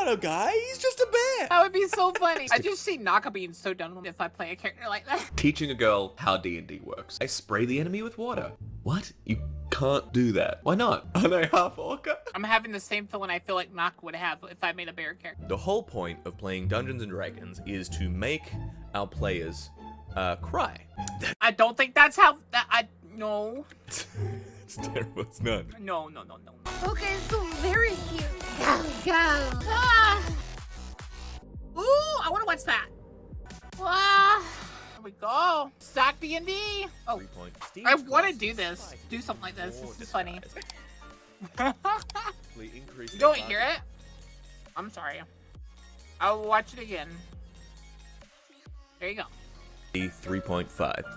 not a guy, he's just a bear. That would be so funny. I just see Naka being so done if I play a character like that. Teaching a girl how D&D works. I spray the enemy with water. What? You can't do that. Why not? Aren't I half orca? I'm having the same feeling I feel like Naka would have if I made a bear character. The whole point of playing Dungeons & Dragons is to make our players cry. I don't think that's how no. It's terrible, it's not. No. Okay, so very cute. Go, go. Ah. Ooh, I want to watch that. Here we go. Zach D&D. Oh, I want to do this. Do something like this. This is funny. You don't hear it? I'm sorry. I'll watch it again. There you go. 3.5.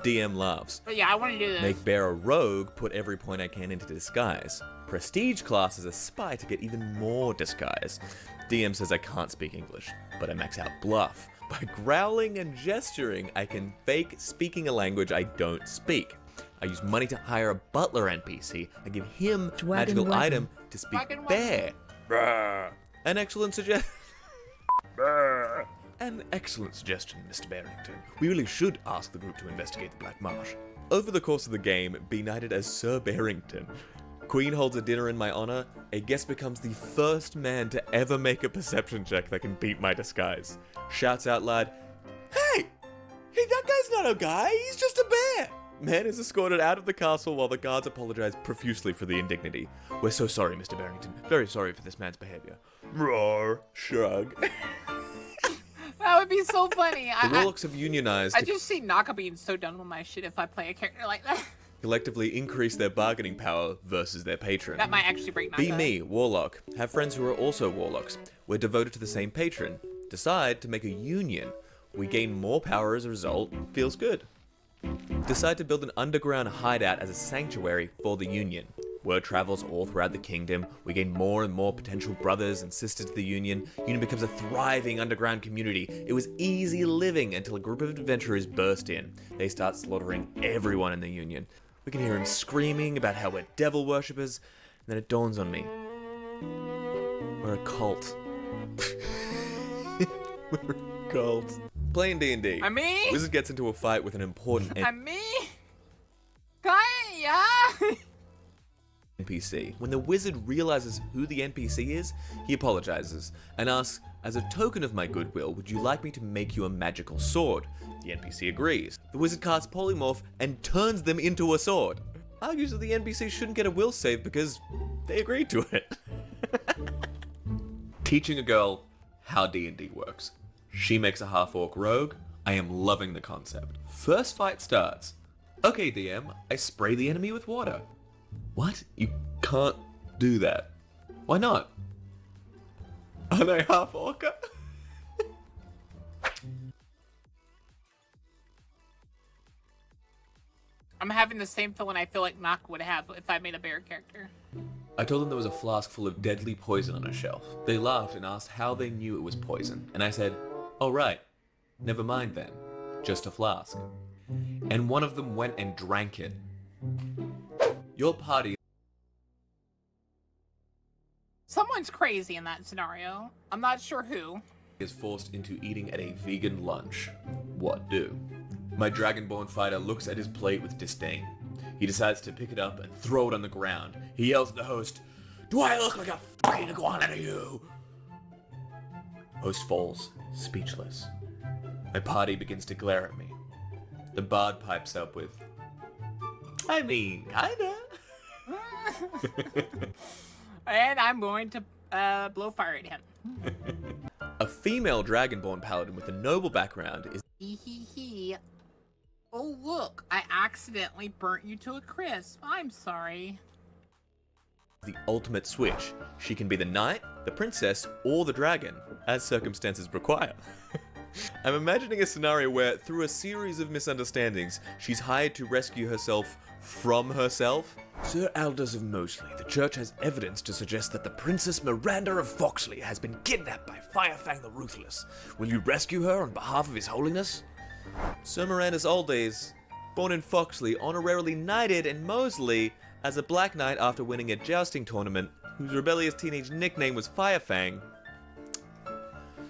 DM laughs. But yeah, I want to do this. Make bear a rogue, put every point I can into disguise. Prestige class as a spy to get even more disguise. DM says I can't speak English, but I max out bluff. By growling and gesturing, I can fake speaking a language I don't speak. I use money to hire a butler NPC. I give him a magical item to speak bear. An excellent suggestion. An excellent suggestion, Mr. Barrington. We really should ask the group to investigate the Black Marsh. Over the course of the game, be knighted as Sir Barrington. Queen holds a dinner in my honor. A guest becomes the first man to ever make a perception check that can beat my disguise. Shouts out loud, Hey, that guy's not a guy, he's just a bear! Man is escorted out of the castle while the guards apologize profusely for the indignity. We're so sorry, Mr. Barrington. Very sorry for this man's behavior. Roar. Shrug. That would be so funny. The Warlocks have unionized I just see Naka being so done with my shit if I play a character like that. Collectively increase their bargaining power versus their patron. That might actually break Naka. Be me, Warlock. Have friends who are also Warlocks. We're devoted to the same patron. Decide to make a union. We gain more power as a result. Feels good. Decide to build an underground hideout as a sanctuary for the Union. Word travels all throughout the kingdom. We gain more and more potential brothers and sisters to the Union. Union becomes a thriving underground community. It was easy living until a group of adventurers burst in. They start slaughtering everyone in the Union. We can hear him screaming about how we're devil worshippers, and then it dawns on me. We're a cult. We're a cult. Playing D&D. I mean? Wizard gets into a fight with an important NPC. When the wizard realizes who the NPC is, he apologizes and asks, as a token of my goodwill, would you like me to make you a magical sword? The NPC agrees. The wizard casts polymorph and turns them into a sword. Argues that the NPC shouldn't get a will save because they agreed to it. Teaching a girl how D&D works. She makes a half-orc rogue. I am loving the concept. First fight starts. Okay, DM, I spray the enemy with water. What? You can't do that. Why not? Aren't I half orca? I'm having the same feeling I feel like Naka would have if I made a bear character. I told them there was a flask full of deadly poison on a shelf. They laughed and asked how they knew it was poison. And I said, oh right, never mind then. Just a flask. And one of them went and drank it. Your party Someone's crazy in that scenario. I'm not sure who. is forced into eating at a vegan lunch. What do? My dragonborn fighter looks at his plate with disdain. He decides to pick it up and throw it on the ground. He yells at the host, do I look like a fucking iguana to you? Host falls, speechless. My party begins to glare at me. The bard pipes up with, I mean, kinda. And I'm going to blow fire at him. A female dragonborn paladin with a noble background is Hee. Oh look, I accidentally burnt you to a crisp. I'm sorry. the ultimate switch. She can be the knight, the princess, or the dragon, as circumstances require. I'm imagining a scenario where, through a series of misunderstandings, she's hired to rescue herself from herself. Sir Aldous of Mosley, the church has evidence to suggest that the Princess Miranda of Foxley has been kidnapped by Firefang the Ruthless. Will you rescue her on behalf of His Holiness? Sir Miranda's old days, born in Foxley, honorarily knighted in Mosley as a Black Knight after winning a jousting tournament, whose rebellious teenage nickname was Firefang.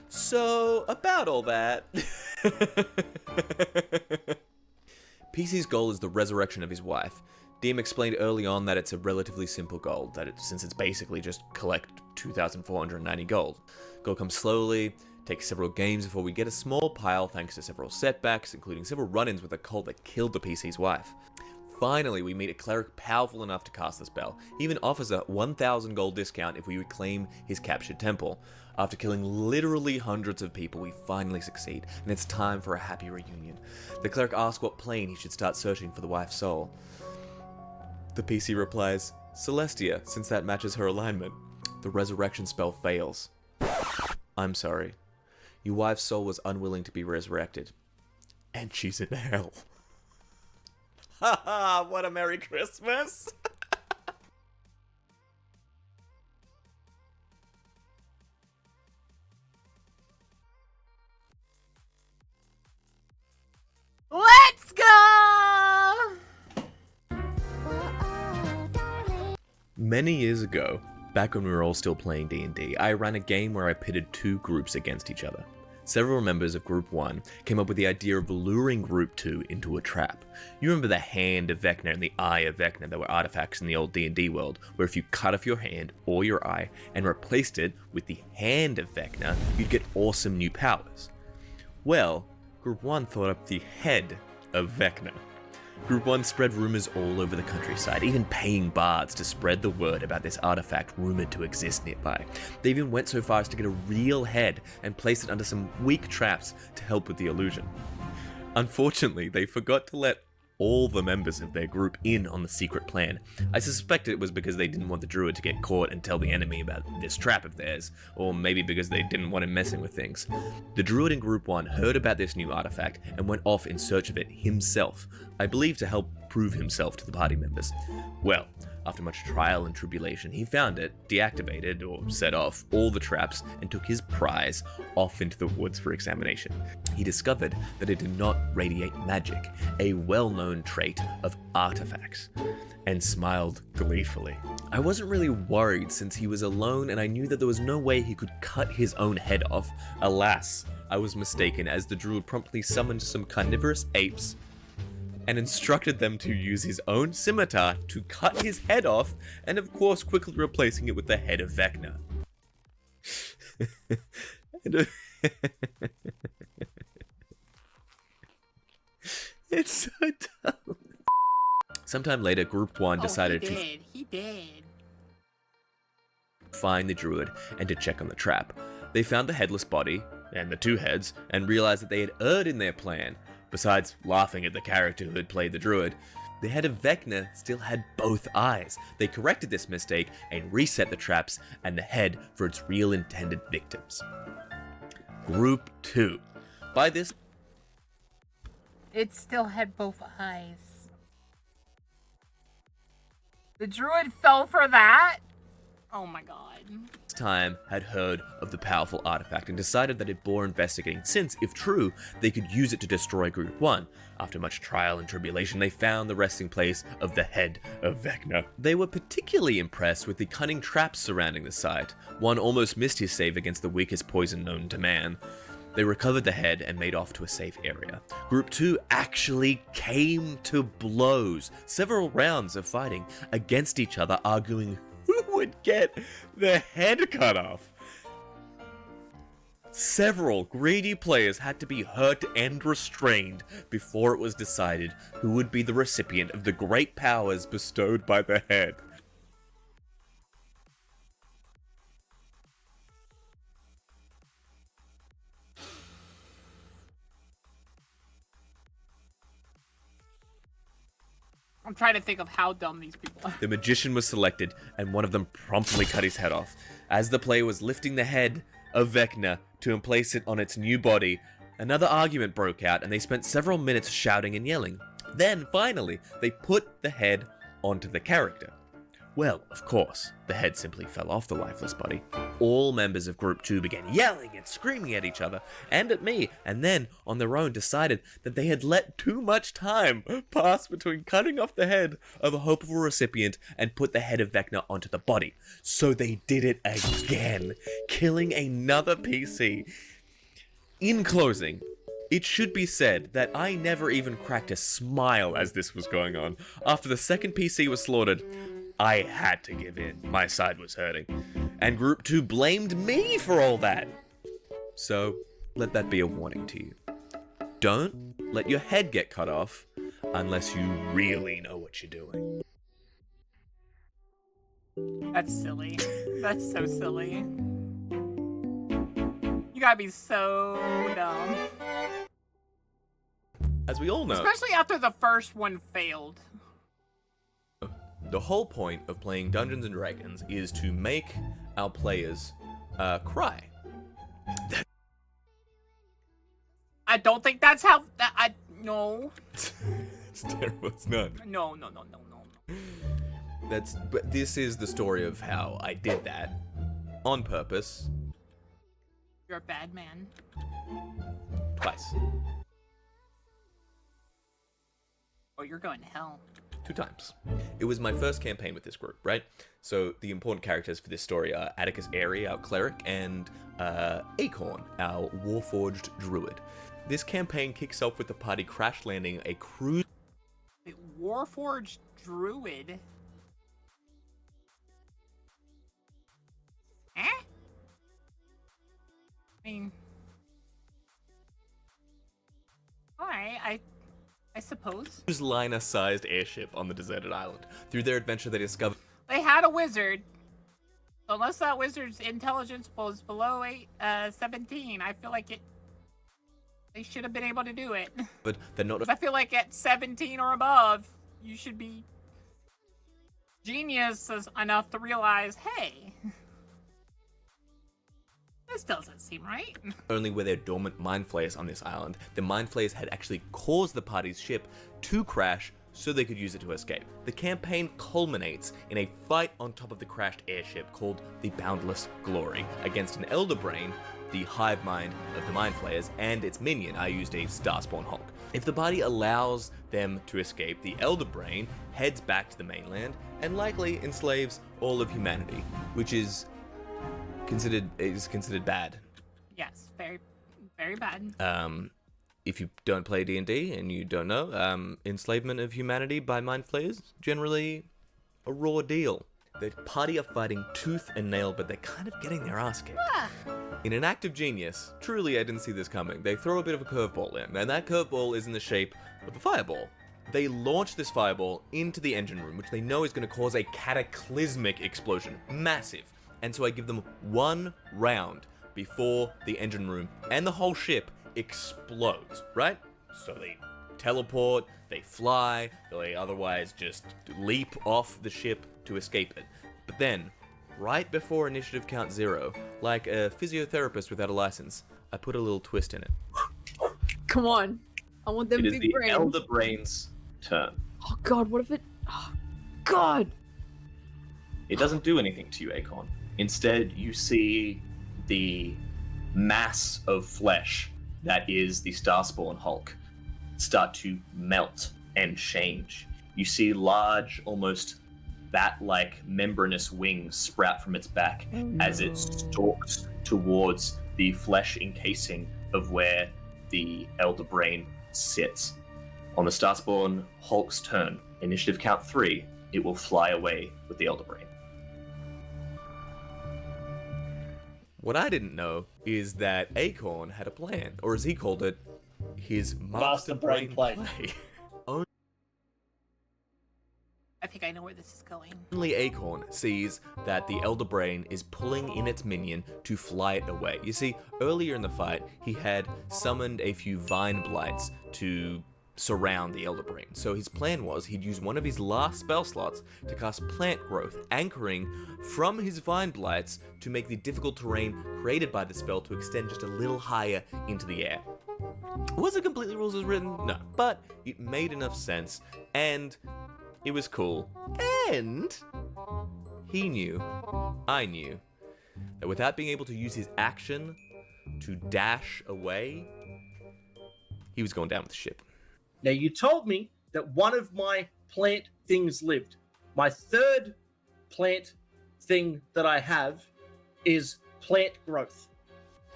So, about all that. PC's goal is the resurrection of his wife. DM explained early on that it's a relatively simple goal, since it's basically just collect 2,490 gold. Goal comes slowly, takes several games before we get a small pile thanks to several setbacks, including several run-ins with a cult that killed the PC's wife. Finally, we meet a cleric powerful enough to cast the spell. He even offers a 1,000 gold discount if we reclaim his captured temple. After killing literally hundreds of people, we finally succeed, and it's time for a happy reunion. The cleric asks what plane he should start searching for the wife's soul. The PC replies, Celestia, since that matches her alignment. The resurrection spell fails. I'm sorry. Your wife's soul was unwilling to be resurrected. And she's in hell. Haha, what a Merry Christmas! Let's go! Many years ago, back when we were all still playing D&D, I ran a game where I pitted two groups against each other. Several members of Group 1 came up with the idea of luring Group 2 into a trap. You remember the Hand of Vecna and the Eye of Vecna that were artifacts in the old D&D world, where if you cut off your hand or your eye and replaced it with the Hand of Vecna, you'd get awesome new powers. Well, Group 1 thought up the Head of Vecna. Group 1 spread rumors all over the countryside, even paying bards to spread the word about this artifact rumored to exist nearby. They even went so far as to get a real head and place it under some weak traps to help with the illusion. Unfortunately, they forgot to let all the members of their group in on the secret plan. I suspect it was because they didn't want the druid to get caught and tell the enemy about this trap of theirs, or maybe because they didn't want him messing with things. The druid in Group 1 heard about this new artifact and went off in search of it himself, I believe to help prove himself to the party members. Well, after much trial and tribulation, he found it, deactivated or set off all the traps, and took his prize off into the woods for examination. He discovered that it did not radiate magic, a well-known trait of artifacts, and smiled gleefully. I wasn't really worried since he was alone and I knew that there was no way he could cut his own head off. Alas, I was mistaken, as the druid promptly summoned some carnivorous apes and instructed them to use his own scimitar to cut his head off, and of course quickly replacing it with the Head of Vecna. It's so dumb. Sometime later, Group 1 decided He did. find the druid and to check on the trap. They found the headless body, and the two heads, and realized that they had erred in their plan. Besides laughing at the character who had played the druid, the Head of Vecna still had both eyes. They corrected this mistake and reset the traps and the head for its real intended victims. Group 2. By this, It still had both eyes. The druid fell for that? Oh my god. time had heard of the powerful artifact and decided that it bore investigating, since, if true, they could use it to destroy Group 1. After much trial and tribulation, they found the resting place of the Head of Vecna. They were particularly impressed with the cunning traps surrounding the site. One almost missed his save against the weakest poison known to man. They recovered the head and made off to a safe area. Group 2 actually came to blows. Several rounds of fighting against each other, arguing who would get the head cut off. Several greedy players had to be hurt and restrained before it was decided who would be the recipient of the great powers bestowed by the head. I'm trying to think of how dumb these people are. The magician was selected, and one of them promptly cut his head off. As the player was lifting the head of Vecna to emplace it on its new body, another argument broke out, and they spent several minutes shouting and yelling. Then, finally, they put the head onto the character. Well, of course, the head simply fell off the lifeless body. All members of Group 2 began yelling and screaming at each other, and at me, and then, on their own, decided that they had let too much time pass between cutting off the head of a hopeful recipient and put the head of Vecna onto the body. So they did it again, killing another PC. In closing, it should be said that I never even cracked a smile as this was going on. After the second PC was slaughtered, I had to give in. My side was hurting. And Group 2 blamed me for all that. So, let that be a warning to you. Don't let your head get cut off unless you really know what you're doing. That's silly. That's so silly. You gotta be so dumb. As we all know, Especially after the first one failed. the whole point of playing Dungeons and Dragons is to make our players cry. I don't think that's how that no. It's terrible. It's not. No. But this is the story of how I did that on purpose. You're a bad man. Twice. Oh, you're going to hell. 2 times. It was my first campaign with this group, right? So the important characters for this story are Atticus Airy, our cleric, and Acorn, our warforged druid. This campaign kicks off with the party crash landing a cruise. Wait, warforged druid? Eh? I mean, alright, I suppose. Liner-sized airship on the deserted island. Through their adventure, they discover They had a wizard. Unless that wizard's intelligence was below 17, I feel like they should have been able to do it. but they're not. 'Cause I feel like at 17 or above, you should be genius enough to realize, hey, this doesn't seem right. Only were there dormant mind flayers on this island. The mind flayers had actually caused the party's ship to crash so they could use it to escape. The campaign culminates in a fight on top of the crashed airship called the Boundless Glory against an Elder Brain, the hive mind of the mind flayers, and its minion. I used a Starspawn Hulk. If the party allows them to escape, the Elder Brain heads back to the mainland and likely enslaves all of humanity, which is considered bad. Yes, very, very bad. If you don't play D&D and you don't know, enslavement of humanity by mind flayers, generally a raw deal. The party are fighting tooth and nail, but they're kind of getting their ass kicked. In an act of genius, truly I didn't see this coming, they throw a bit of a curveball in, and that curveball is in the shape of a fireball. They launch this fireball into the engine room, which they know is going to cause a cataclysmic explosion. Massive. And so I give them 1 round before the engine room and the whole ship explodes, right? So they teleport, they fly, they otherwise just leap off the ship to escape it. But then, right before initiative count 0, like a physiotherapist without a license, I put a little twist in it. Come on. I want them It is big the brains. Elder Brain's turn. Oh god, what if it... Oh, god! It doesn't do anything to you, Acorn. Instead, you see the mass of flesh that is the Starspawn Hulk start to melt and change. You see large, almost bat-like membranous wings sprout from its back as it stalks towards the flesh encasing of where the Elder Brain sits. On the Starspawn Hulk's turn, initiative count 3, it will fly away with the Elder Brain. What I didn't know is that Acorn had a plan, or as he called it, his master brain play. I think I know where this is going. Only Acorn sees that the Elder Brain is pulling in its minion to fly it away. You see, earlier in the fight, he had summoned a few Vine Blights to surround the Elder Brain. So his plan was he'd use one of his last spell slots to cast Plant Growth, anchoring from his Vine Blights to make the difficult terrain created by the spell to extend just a little higher into the air. Was it completely rules as written? No. But it made enough sense, and it was cool. And he knew, I knew, that without being able to use his action to dash away, he was going down with the ship. Now, you told me that one of my plant things lived. My third plant thing that I have is plant growth.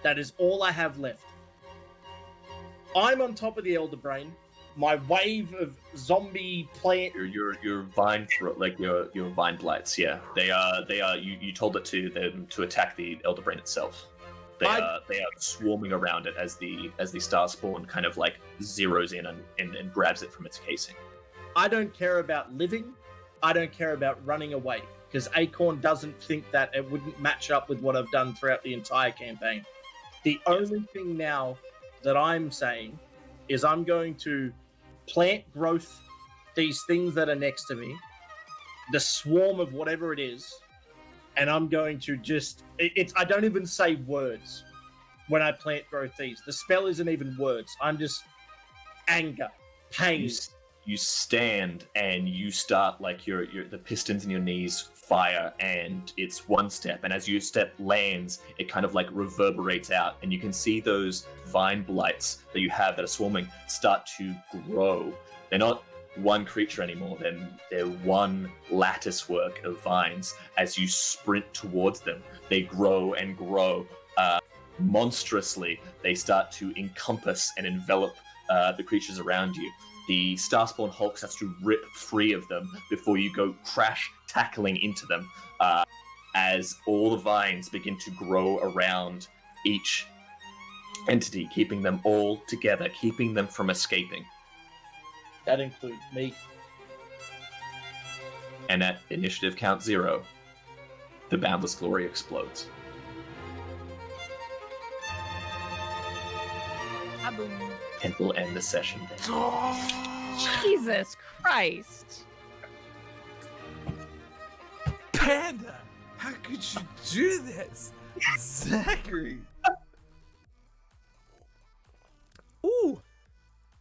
That is all I have left. I'm on top of the Elder Brain. My wave of zombie plant. Your vine your vine blights. Yeah, they are. You told it to them to attack the Elder Brain itself. They are swarming around it as the star spawn kind of like zeroes in and grabs it from its casing. I don't care about living. I don't care about running away, because Acorn doesn't think that it wouldn't match up with what I've done throughout the entire campaign. The only thing now that I'm saying is I'm going to plant growth these things that are next to me, the swarm of whatever it is, and I'm going to just... I don't even say words when I plant growth these. The spell isn't even words. I'm just anger, pain. You stand and you start like the pistons in your knees fire, and it's one step, and as your step lands, it kind of like reverberates out, and you can see those vine blights that you have that are swarming start to grow. They're not one creature anymore, they're one lattice work of vines. As you sprint towards them, they grow and grow monstrously. They start to encompass and envelop the creatures around you. The Starspawn Hulk starts to rip free of them before you go crash tackling into them as all the vines begin to grow around each entity, keeping them all together, keeping them from escaping. That includes me. And at initiative count 0, the Boundless Glory explodes. Kaboom. And we'll end the session there. Jesus Christ. Panda! How could you do this? Zachary! Ooh!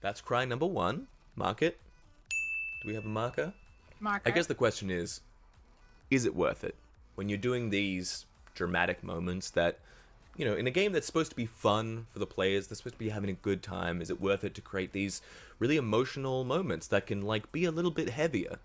That's cry number 1. Mark it. Do we have a marker? Marker. I guess the question is it worth it? When you're doing these dramatic moments that, you know, in a game that's supposed to be fun for the players, they're supposed to be having a good time, is it worth it to create these really emotional moments that can, like, be a little bit heavier?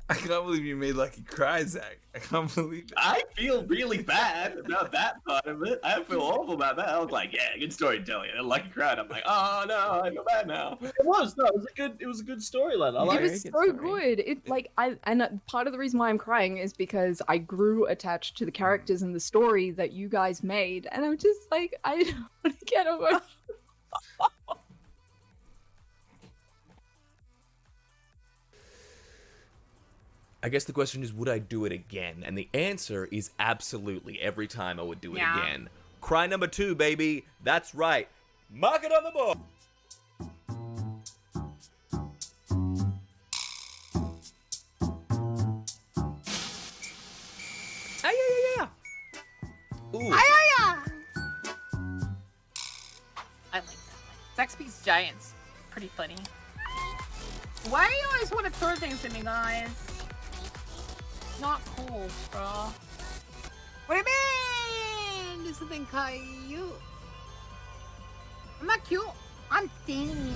I can't believe you made Lucky cry, Zach. I can't believe it. I feel really bad about that part of it. I feel awful about that. I was like, yeah, good storytelling. And Lucky cried. I'm like, oh no, I feel bad now. It was a good storyline. I like It was so good. It like part of the reason why I'm crying is because I grew attached to the characters and the story that you guys made, and I'm just like, I don't want to get over. I guess the question is, would I do it again? And the answer is absolutely. Every time I would do it again. Cry number 2, baby. That's right. Mark it on the board. Yeah. Ooh. I like that. ZacSpeaksGiant's pretty funny. Why do you always want to throw things at me, guys? Not cool, bro. What do you mean? There's something cute. I'm not cute. I'm thin.